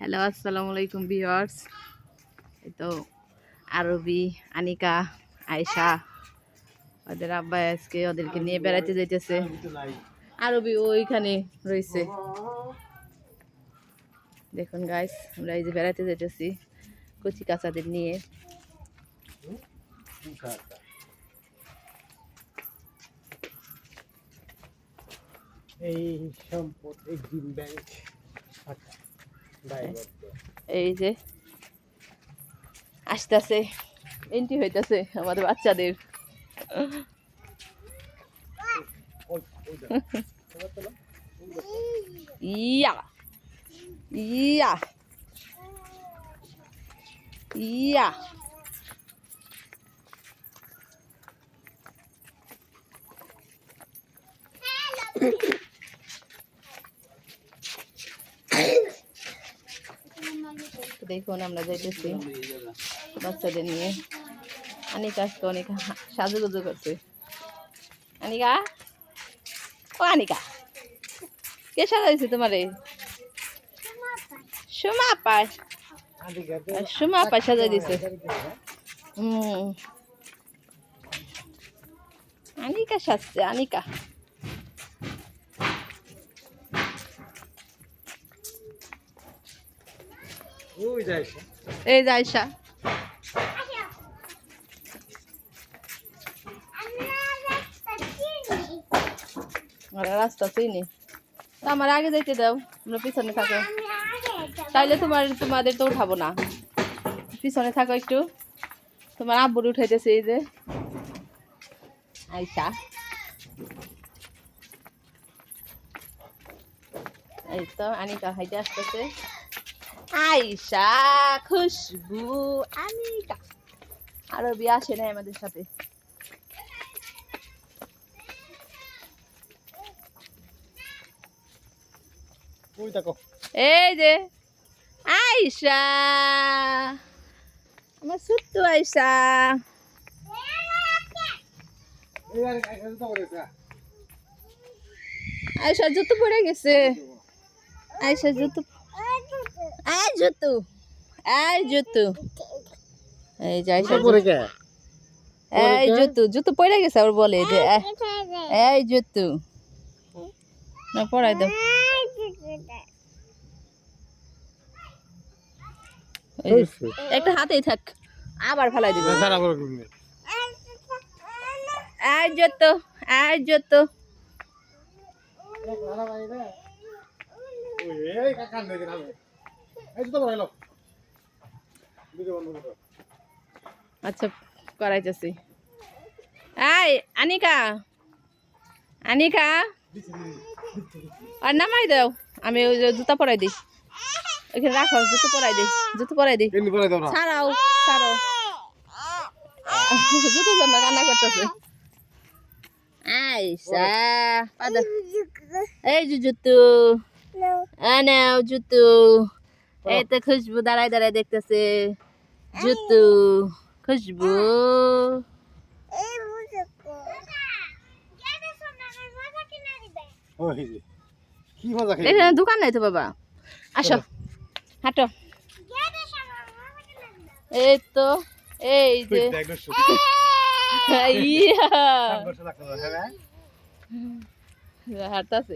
Hello আসসালামু আলাইকুম viewers. এই তো আরবি, আনিকা, আয়েশা ওদের আব্বা আজকে ওদেরকে নিয়ে বেড়াতে যাইতেছে। আরবি ওইখানে রয়েছে, দেখুন গাইস, আমরা এই যে বেড়াতে যাইতেছি কচি কাচাদের নিয়ে। এই সম্পদ এক্সিম ব্যাংক এই যে আসতেছে, এন্ট্রি হইতেছে আমাদের বাচ্চাদের। ইয়া ইয়া ইয়া দেখুন আমরা যাইতেছি বাচ্চাদের নিয়ে। আনিকা আজকে অনেক সাজুগুজু করছে। আনিকা, ও আনিকা, কে সাজাইছে তোমারে? সুমা পায়, সুমা পায় সাজাই দিছে। আনিকা সাজছে, আনিকা। এই যে আয়শা, রাস্তা চিনি। আমার আগে যাইতে দাও, আমরা পিছনে থাকো। তাইলে তোমাদের তো উঠাবো না, পিছনে থাকো একটু। তোমার আব্বুর উঠাইতেছে এই যে আয়শা। এই তো আনিকা হাইটে আসতেছে। আয়শা, খুশবু, আনিকা। আরবি আসে নাই আমাদের সাথে। এই যে আয়শা, আমার ছোট্ট আয়শা। আয়শা জুতো পড়ে গেছে। আয়শা জুতো, এই জুতো, এই জুতো, এই যে আয়শা এই জুতো, জুতো পড়ে গেছে। আবার বলে যে এই জুতো না, পড়াই দাও। একটা হাতেই থাক, আবার ফেলাই দিব। এই জুতো, এই জুতো। আচ্ছা করাইতেছি। এই আনিকা, আনিকা, আর নামাই দাও। আমি ওই যে জুতা পরাই দিই, ওইখানে রাখো। জুতো পরাই দিই, জুতো পরাই দিই। ছাড়াও, ছাড়ো। জুতোর জন্য কান্না করতেছে। আয়শা, এই যে জুতো, নাও জুতো। এই তো খুশবু দাঁড়ায় দাঁড়ায় দেখতেছে জুতো। খুশবু, দোকান নাই তো বাবা। আসো, হাঁটো। এই তো, এই যে হাঁটতেছে।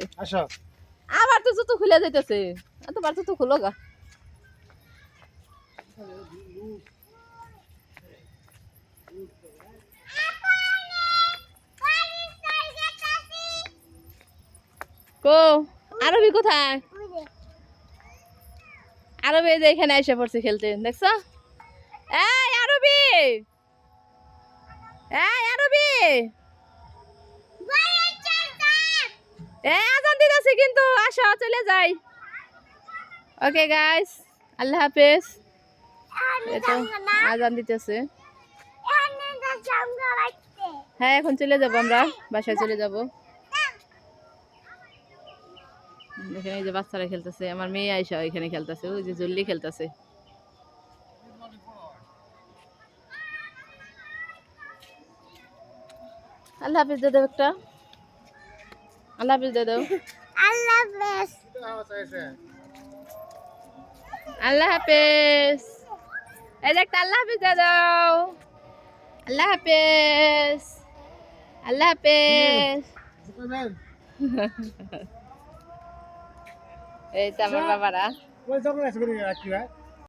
আবার তো জুতো খুলে যাইতেছে। তোমার জুতো খুলো গা। কো আরবি কোথায়? আরবি যে এখানে এসে পড়ছে খেলতে, দেখছো? এই আরবি, এই আরবি, এই আজান দিতেছে কিন্তু, আসো চলে যাই। ওকে গাইস, আল্লাহ হাফেজ। এটা আজান দিতেছে। হ্যাঁ এখন চলে যাবো, আমরা বাসায় চলে যাবো। এখানে যে বাচ্চারা খেলতেছে, আমার মেয়ে আয়শা এখানে খেলতেছে, ওই যে জল্লি খেলতেছে। আল্লাহ হাফিজ দে দাও একটা, আল্লাহ হাফিজ দে দাও। আল্লাহ হাফিজ। আল্লাহ হাফেজ। এই যে একটা আল্লাহ হাফেজ দাও। আল্লাহ হাফেজ। আল্লাহ হাফেজ। এই তো আমার বাবারা। ওই যখন আসবে রাখি ভাই